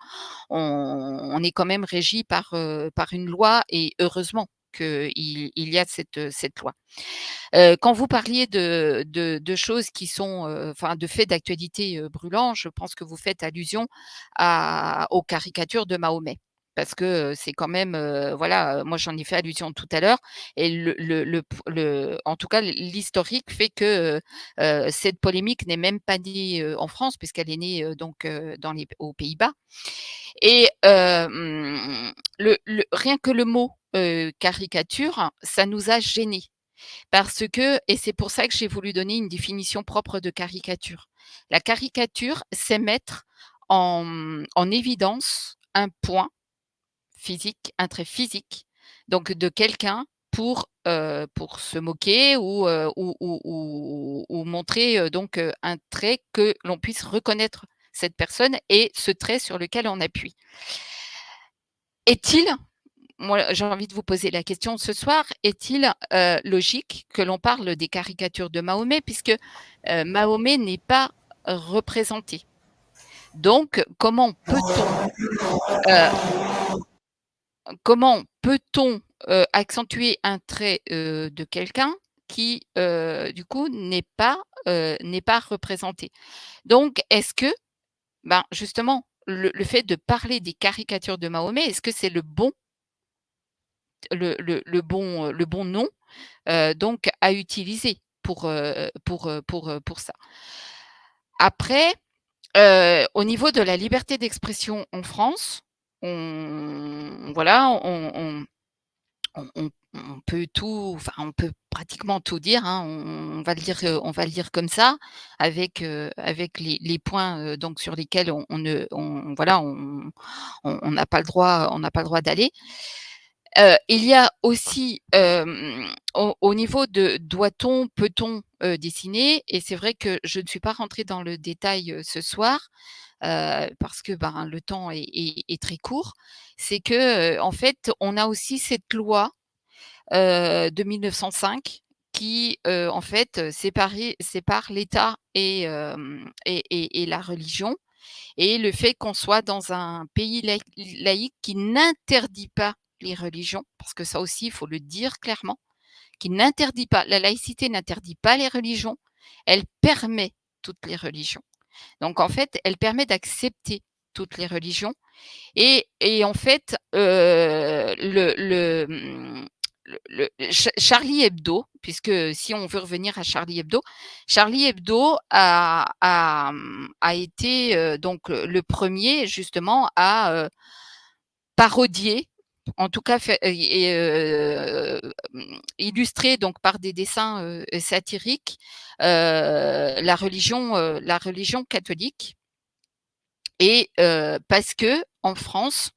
on est quand même régi par une loi et heureusement qu'il y a cette loi. Quand vous parliez de choses qui sont, enfin de faits d'actualité, brûlants, je pense que vous faites allusion aux caricatures de Mahomet. Parce que, c'est quand même, voilà, moi j'en ai fait allusion tout à l'heure et en tout cas l'historique fait que, cette polémique n'est même pas née, en France puisqu'elle est née, donc, aux Pays-Bas et rien que le mot caricature, ça nous a gênés. Parce que, et c'est pour ça que j'ai voulu donner une définition propre de caricature. La caricature, c'est mettre en évidence un point physique, un trait physique, donc de quelqu'un pour se moquer ou montrer donc un trait que l'on puisse reconnaître cette personne et ce trait sur lequel on appuie. Est-il, moi j'ai envie de vous poser la question ce soir, est-il logique que l'on parle des caricatures de Mahomet puisque Mahomet n'est pas représenté? Donc comment peut-on accentuer un trait de quelqu'un qui du coup n'est pas représenté? Donc est-ce que, ben, justement le fait de parler des caricatures de Mahomet, est-ce que c'est le bon nom donc à utiliser pour ça? Après, au niveau de la liberté d'expression en France, on peut tout, enfin on peut pratiquement tout dire, hein, on va le dire comme ça, avec les points donc sur lesquels on n'a pas le droit d'aller. Il y a aussi au niveau de doit-on, peut-on dessiner, et c'est vrai que je ne suis pas rentrée dans le détail ce soir parce que ben, le temps est très court. C'est que en fait, on a aussi cette loi de 1905 qui en fait sépare l'État et la religion, et le fait qu'on soit dans un pays laïque qui n'interdit pas les religions, parce que ça aussi il faut le dire clairement, qui n'interdit pas, la laïcité n'interdit pas les religions, elle permet toutes les religions. Donc en fait, elle permet d'accepter toutes les religions, et en fait, Charlie Hebdo, puisque si on veut revenir à Charlie Hebdo a été donc le premier justement à parodier, en tout cas illustré donc par des dessins satiriques, la religion catholique. Et parce que en France,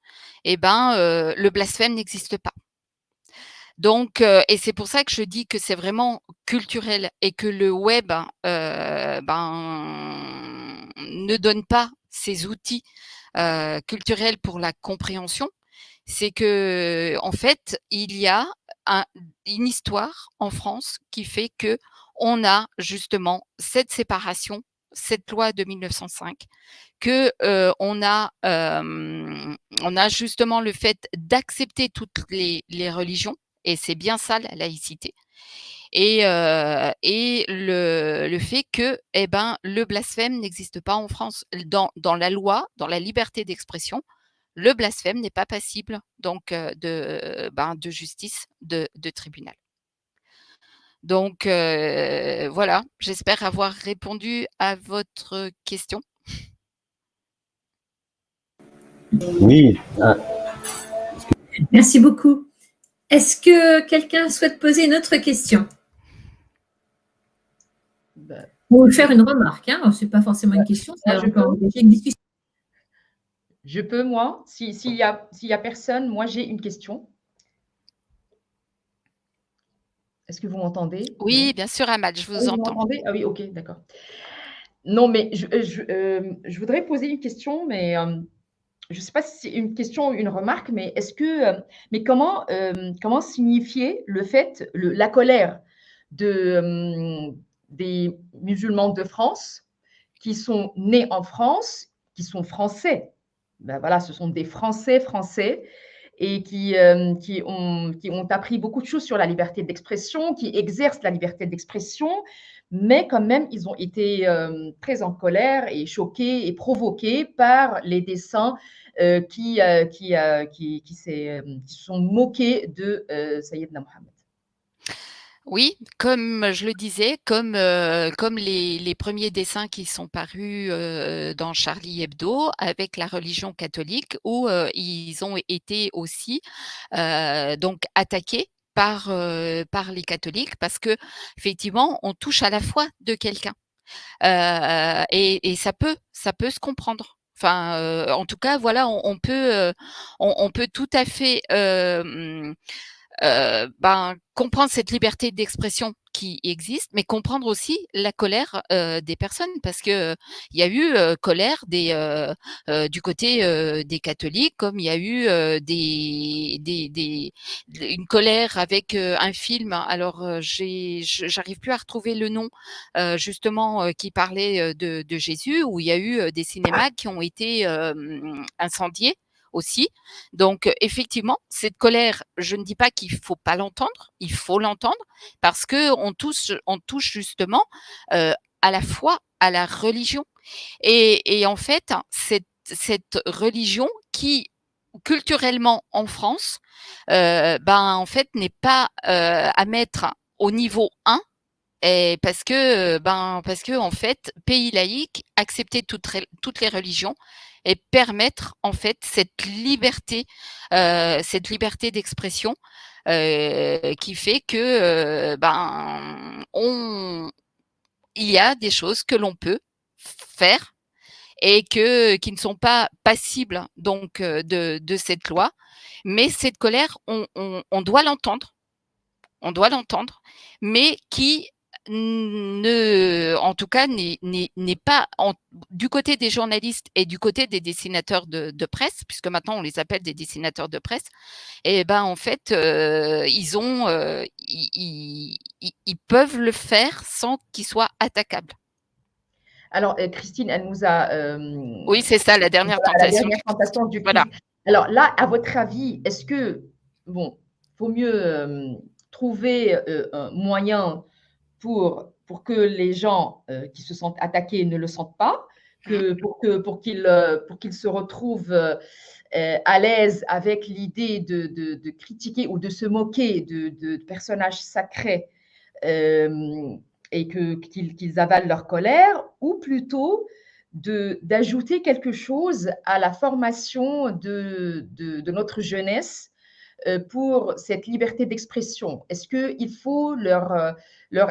eh ben, le blasphème n'existe pas. Donc et c'est pour ça que je dis que c'est vraiment culturel et que le web, ben, ne donne pas ces outils culturels pour la compréhension. C'est que en fait, il y a une histoire en France qui fait que on a justement cette séparation, cette loi de 1905, que on a justement le fait d'accepter toutes les religions, et c'est bien ça la laïcité, et le fait que eh ben, le blasphème n'existe pas en France. Dans la loi, dans la liberté d'expression, le blasphème n'est pas passible donc de justice, de tribunal. Donc voilà, j'espère avoir répondu à votre question. Oui. Merci beaucoup. Est-ce que quelqu'un souhaite poser une autre question? Ou faire une remarque, hein? Ce n'est pas forcément une question, c'est une discussion. Je peux, moi, s'il y a personne, moi j'ai une question. Est-ce que vous m'entendez? Oui, bien sûr, Amal, je vous entends. Vous m'entendez? Ah oui, ok, d'accord. Non, mais je voudrais poser une question, mais je ne sais pas si c'est une question ou une remarque, mais mais comment signifier le fait, la colère des musulmans de France qui sont nés en France, qui sont français? Ben voilà, ce sont des Français et qui ont appris beaucoup de choses sur la liberté d'expression, qui exercent la liberté d'expression, mais quand même, ils ont été très en colère et choqués et provoqués par les dessins qui se sont moqués de Sayyidna Mohammed. Oui, comme je le disais, comme les premiers dessins qui sont parus, dans Charlie Hebdo avec la religion catholique où, ils ont été aussi, donc attaqués par les catholiques parce qu'effectivement, on touche à la foi de quelqu'un. Et ça peut se comprendre. Enfin, en tout cas, voilà, on peut tout à fait, comprendre cette liberté d'expression qui existe, mais comprendre aussi la colère, des personnes parce que, il y a eu, colère du côté, des catholiques, comme il y a eu, une colère avec, un film. Alors, j'arrive plus à retrouver le nom, justement, qui parlait, de Jésus, où il y a eu, des cinémas qui ont été, incendiés aussi. Donc, effectivement, cette colère, je ne dis pas qu'il faut pas l'entendre, il faut l'entendre parce qu'on touche justement, à la foi, à la religion et en fait, cette religion qui, culturellement en France, en fait, n'est pas, à mettre au niveau 1 et parce que en fait, pays laïque, accepter toutes les religions et permettre en fait cette liberté d'expression, qui fait que, on il y a des choses que l'on peut faire et qui ne sont pas passibles donc, de cette loi. Mais cette colère, on doit l'entendre, mais qui en tout cas, n'est pas du côté des journalistes et du côté des dessinateurs de presse, puisque maintenant on les appelle des dessinateurs de presse. Et ben en fait, ils peuvent le faire sans qu'ils soient attaquables. Alors, Christine, elle nous a Oui, c'est ça, la dernière la tentation. dernière tentation du Voilà. Christ. Alors là, à votre avis, est-ce que, bon, vaut mieux trouver un moyen pour que les gens qui se sentent attaqués ne le sentent pas, pour qu'ils se retrouvent à l'aise avec l'idée de critiquer ou de se moquer de personnages sacrés et qu'ils avalent leur colère, ou plutôt d'ajouter quelque chose à la formation de notre jeunesse pour cette liberté d'expression. Est-ce qu'il faut leur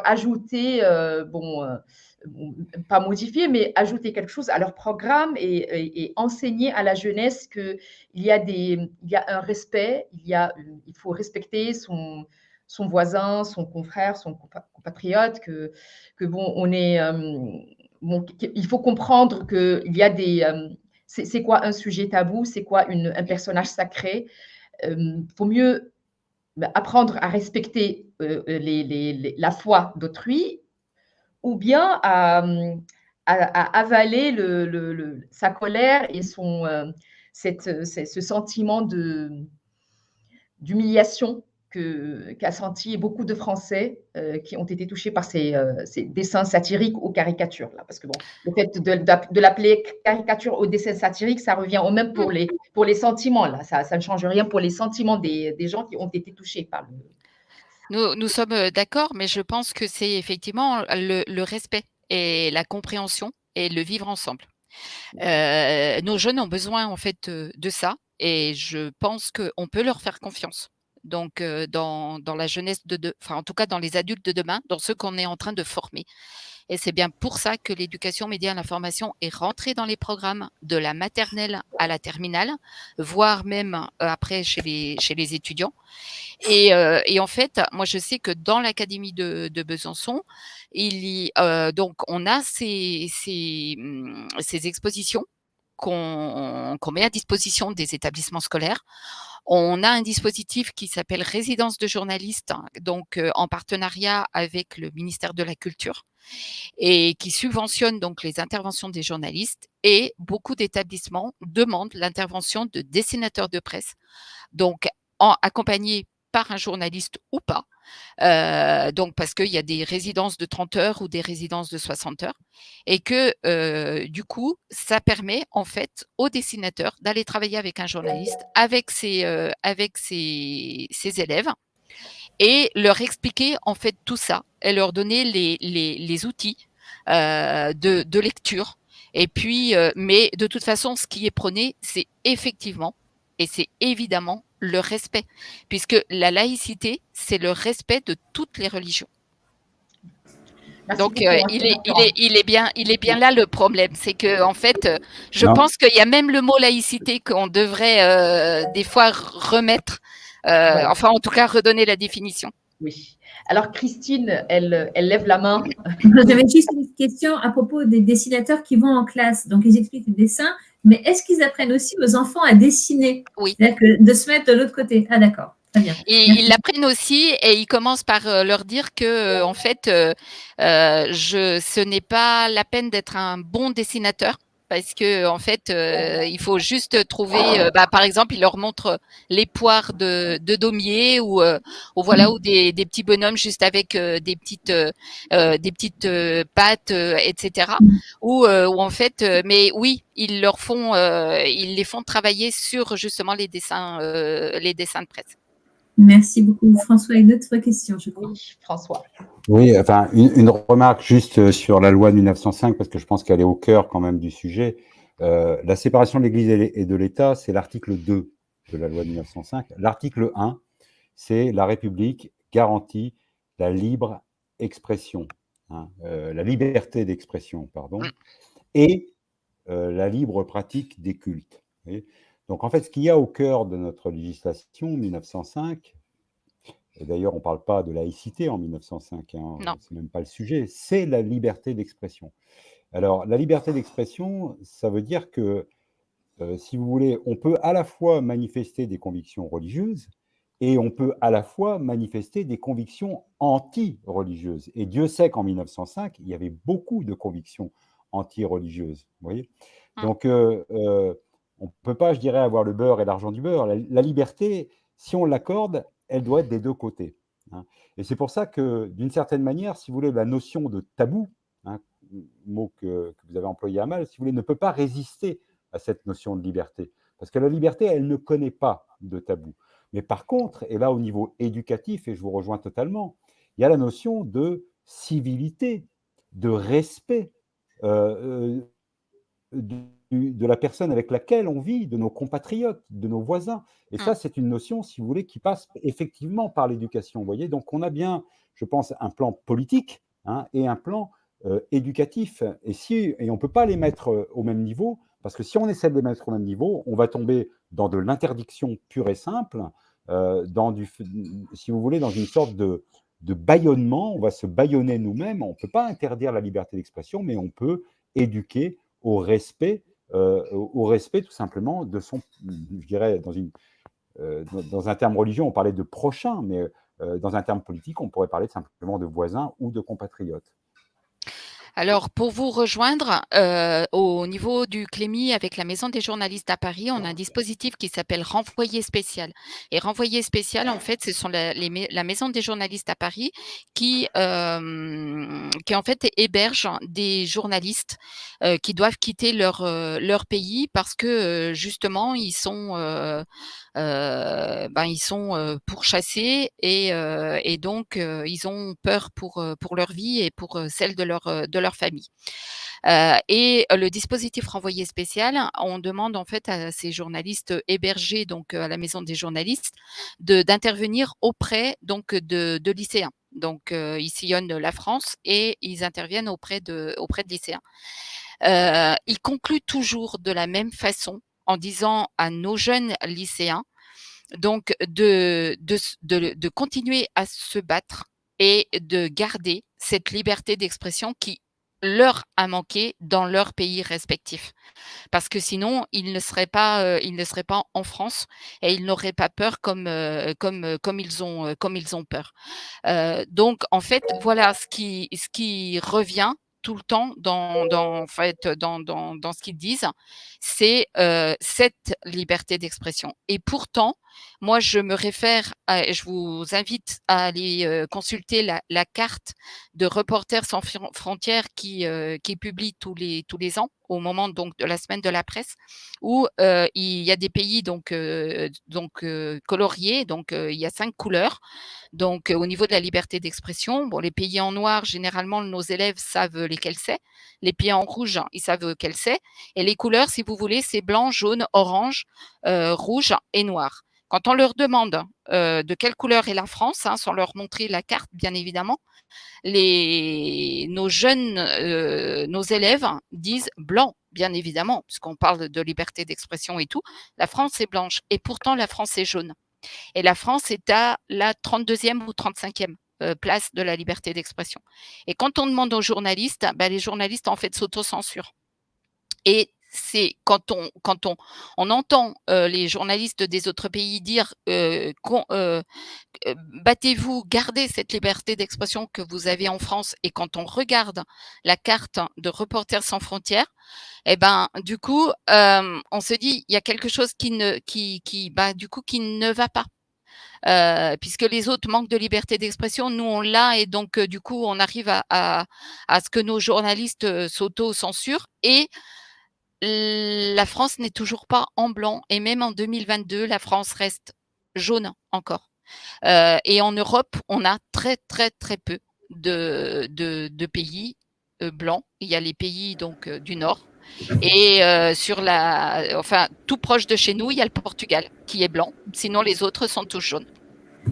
ajouter, pas modifier, mais ajouter quelque chose à leur programme et enseigner à la jeunesse qu'il y a un respect, il faut respecter son voisin, son confrère, son compatriote, que bon, on est, bon, il faut comprendre qu'il y a c'est quoi un sujet tabou, c'est quoi un personnage sacré. Faut mieux apprendre à respecter la foi d'autrui ou bien à avaler sa colère et ce sentiment d'humiliation qu'a senti beaucoup de Français qui ont été touchés par ces dessins satiriques ou caricatures. Là, parce que bon, le fait de l'appeler caricature ou dessin satirique, ça revient au même pour les sentiments. Là. Ça ne change rien pour les sentiments des gens qui ont été touchés par le... Nous sommes d'accord, mais je pense que c'est effectivement le respect et la compréhension et le vivre ensemble. Nos jeunes ont besoin en fait de ça et je pense qu'on peut leur faire confiance. Donc, dans la jeunesse enfin, en tout cas dans les adultes de demain, dans ceux qu'on est en train de former. Et c'est bien pour ça que l'éducation média et l'information est rentrée dans les programmes de la maternelle à la terminale, voire même après chez les étudiants. Et en fait, moi, je sais que dans l'académie de Besançon, donc on a ces expositions qu'on met à disposition des établissements scolaires. On a un dispositif qui s'appelle résidence de journalistes, donc en partenariat avec le ministère de la Culture et qui subventionne donc les interventions des journalistes et beaucoup d'établissements demandent l'intervention de dessinateurs de presse, donc accompagnés par un journaliste ou pas. Donc parce qu'il y a des résidences de 30 heures ou des résidences de 60 heures et que du coup, ça permet en fait aux dessinateurs d'aller travailler avec un journaliste, avec ses élèves et leur expliquer en fait tout ça et leur donner les outils de lecture. Et puis, mais de toute façon, ce qui est prôné, c'est effectivement et c'est évidemment le respect, puisque la laïcité, c'est le respect de toutes les religions. Merci Donc, beaucoup, il est bien là le problème, c'est que en fait, je pense qu'il y a même le mot laïcité qu'on devrait des fois remettre, Voilà. enfin en tout cas redonner la définition. Oui. Alors, Christine, elle lève la main. J'avais juste une question à propos des dessinateurs qui vont en classe. Donc, ils expliquent le dessin, mais est-ce qu'ils apprennent aussi aux enfants à dessiner? Oui. C'est-à-dire de se mettre de l'autre côté. Ah, d'accord. Très bien. Et ils l'apprennent aussi et ils commencent par leur dire que, en fait, ce n'est pas la peine d'être un bon dessinateur parce que, en fait, il faut juste trouver, par exemple, ils leur montrent les poires de Daumier ou voilà, ou des petits bonhommes juste avec des petites pattes, etc. Ou en fait, mais oui, ils les font travailler sur justement les dessins de presse. Merci beaucoup. François, une autre question, je crois. Oui, François. Oui, enfin, une remarque juste sur la loi de 1905, parce que je pense qu'elle est au cœur quand même du sujet. La séparation de l'Église et de l'État, c'est l'article 2 de la loi de 1905. L'article 1, c'est la République garantit la libre expression, la liberté d'expression, pardon, et la libre pratique des cultes. Vous voyez. Donc, en fait, ce qu'il y a au cœur de notre législation 1905, et d'ailleurs, on ne parle pas de laïcité en 1905, c'est même pas le sujet, c'est la liberté d'expression. Alors, la liberté d'expression, ça veut dire que, si vous voulez, on peut à la fois manifester des convictions religieuses et on peut à la fois manifester des convictions anti-religieuses. Et Dieu sait qu'en 1905, il y avait beaucoup de convictions anti-religieuses. Vous voyez ? Donc, on ne peut pas, je dirais, avoir le beurre et l'argent du beurre. La liberté, si on l'accorde, elle doit être des deux côtés. Et c'est pour ça que, d'une certaine manière, si vous voulez, la notion de tabou, mot que vous avez employé à mal, si vous voulez, ne peut pas résister à cette notion de liberté. Parce que la liberté, elle ne connaît pas de tabou. Mais par contre, et là au niveau éducatif, et je vous rejoins totalement, il y a la notion de civilité, de respect de la personne avec laquelle on vit, de nos compatriotes, de nos voisins. Et ça, c'est une notion, si vous voulez, qui passe effectivement par l'éducation. Vous voyez, donc on a bien, je pense, un plan politique et un plan éducatif. Et on ne peut pas les mettre au même niveau, parce que si on essaie de les mettre au même niveau, on va tomber dans de l'interdiction pure et simple, si vous voulez, dans une sorte de bâillonnement. On va se bâillonner nous-mêmes. On ne peut pas interdire la liberté d'expression, mais on peut éduquer au respect tout simplement de son, je dirais, dans un terme religieux, on parlait de prochain, mais dans un terme politique, on pourrait parler simplement de voisins ou de compatriotes. Alors, pour vous rejoindre, au niveau du Clémy, avec la Maison des journalistes à Paris, on a un dispositif qui s'appelle Renvoyé spécial. Et Renvoyé spécial, en fait, ce sont la Maison des journalistes à Paris qui en fait héberge des journalistes qui doivent quitter leur pays parce que justement ils sont pourchassés et donc ils ont peur pour leur vie et pour celle de leur famille. Et le dispositif renvoyé spécial, on demande en fait à ces journalistes hébergés donc à la Maison des journalistes d'intervenir auprès donc de lycéens. Donc ils sillonnent la France et ils interviennent auprès de lycéens. Ils concluent toujours de la même façon en disant à nos jeunes lycéens donc de continuer à se battre et de garder cette liberté d'expression qui leur a manqué dans leur pays respectif. Parce que sinon, ils ne seraient pas en France et ils n'auraient pas peur comme ils ont peur. Donc en fait, voilà ce qui revient tout le temps dans ce qu'ils disent, c'est cette liberté d'expression. Et pourtant, moi, je vous invite à aller consulter la carte de Reporters sans frontières qui publie tous les ans au moment donc de la semaine de la presse, où il y a des pays coloriés, donc il y a 5 couleurs. Donc au niveau de la liberté d'expression, bon, les pays en noir, généralement, nos élèves savent lesquels c'est. Les pays en rouge, ils savent quels c'est. Et les couleurs, si vous voulez, c'est blanc, jaune, orange, rouge et noir. Quand on leur demande de quelle couleur est la France, sans leur montrer la carte, bien évidemment, nos élèves disent blanc, bien évidemment, puisqu'on parle de liberté d'expression et tout. La France est blanche et pourtant la France est jaune. Et la France est à la 32e ou 35e place de la liberté d'expression. Et quand on demande aux journalistes, les journalistes en fait s'autocensurent. Et c'est quand on entend les journalistes des autres pays dire battez-vous, gardez cette liberté d'expression que vous avez en France, et quand on regarde la carte de Reporters sans frontières, du coup, on se dit il y a quelque chose qui ne va pas. Puisque les autres manquent de liberté d'expression, nous on l'a, et donc du coup on arrive à ce que nos journalistes s'auto-censurent, et la France n'est toujours pas en blanc, et même en 2022, la France reste jaune encore. Et en Europe, on a très très très peu de pays blancs. Il y a les pays donc du Nord, et tout proche de chez nous, il y a le Portugal qui est blanc. Sinon, les autres sont tous jaunes.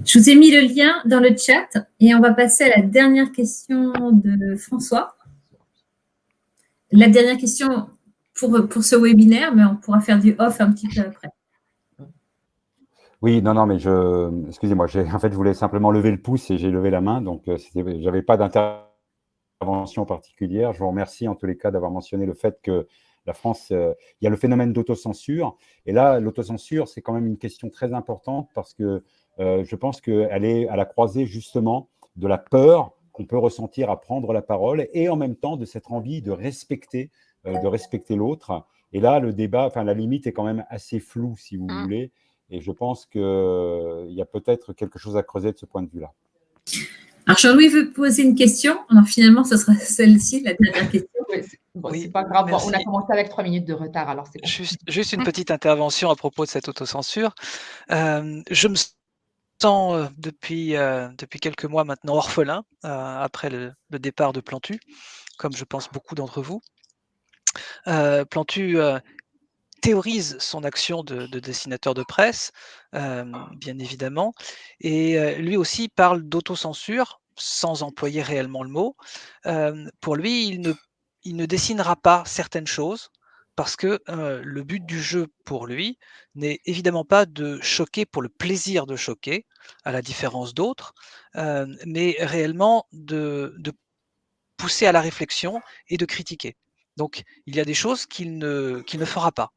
Je vous ai mis le lien dans le chat et on va passer à la dernière question de François. La dernière question pour ce webinaire, mais on pourra faire du off un petit peu après. Oui, non, mais excusez-moi, en fait, je voulais simplement lever le pouce et j'ai levé la main, donc j'avais pas d'intervention particulière. Je vous remercie en tous les cas d'avoir mentionné le fait que la France, il y a le phénomène d'autocensure, et là, l'autocensure, c'est quand même une question très importante parce que je pense qu'elle est à la croisée justement de la peur qu'on peut ressentir à prendre la parole, et en même temps de cette envie de respecter l'autre. Et là, le débat, enfin la limite est quand même assez floue, si vous voulez. Et je pense qu'il y a peut-être quelque chose à creuser de ce point de vue-là. Alors, Jean-Louis veut poser une question. Alors, finalement, ce sera celle-ci, la dernière question. Oui, c'est pas grave. Bon, on a commencé avec 3 minutes de retard, alors c'est juste une petite intervention à propos de cette autocensure. Je me sens depuis quelques mois maintenant orphelin après le départ de Plantu, comme je pense beaucoup d'entre vous. Plantu théorise son action de dessinateur de presse, bien évidemment, et lui aussi parle d'autocensure, sans employer réellement le mot. Pour lui, il ne dessinera pas certaines choses parce que le but du jeu pour lui n'est évidemment pas de choquer pour le plaisir de choquer, à la différence d'autres, mais réellement de pousser à la réflexion et de critiquer. Donc, il y a des choses qu'il ne fera pas.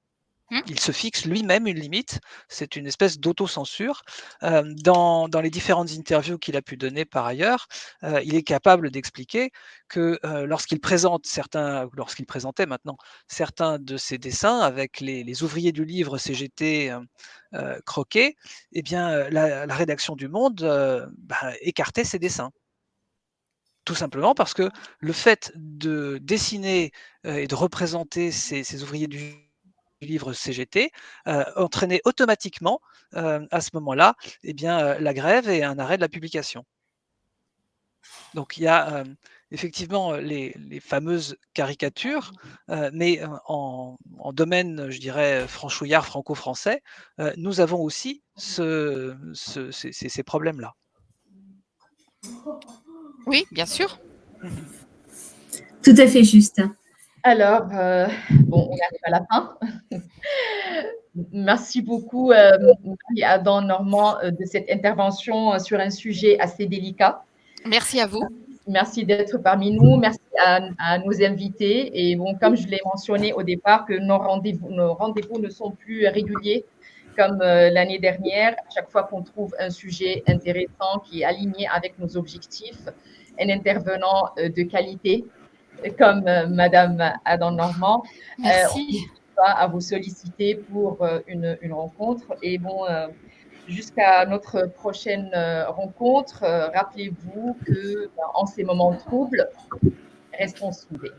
Il se fixe lui-même une limite, c'est une espèce d'autocensure. Dans les différentes interviews qu'il a pu donner par ailleurs, il est capable d'expliquer que lorsqu'il présentait maintenant certains de ses dessins avec les ouvriers du livre CGT croqués, eh bien, la rédaction du Monde écartait ses dessins. Tout simplement parce que le fait de dessiner et de représenter ces ouvriers du livre CGT entraînait automatiquement à ce moment-là la grève et un arrêt de la publication. Donc il y a effectivement les fameuses caricatures, mais en domaine, je dirais, franchouillard, franco-français, nous avons aussi ces problèmes-là. Oui, bien sûr. Tout à fait juste. Alors, bon, on arrive à la fin. Merci beaucoup, Marie-Adam Normand, de cette intervention sur un sujet assez délicat. Merci à vous. Merci d'être parmi nous. Merci à nos invités. Et bon, comme je l'ai mentionné au départ, que nos rendez-vous ne sont plus réguliers comme l'année dernière. À chaque fois qu'on trouve un sujet intéressant qui est aligné avec nos objectifs, un intervenant de qualité comme Madame Adam Normand, merci. À vous solliciter pour une rencontre. Et bon, jusqu'à notre prochaine rencontre, rappelez-vous que en ces moments troubles, restons soudés.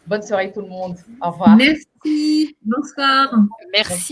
Bonne soirée tout le monde. Au revoir. Merci. Bonsoir. Merci.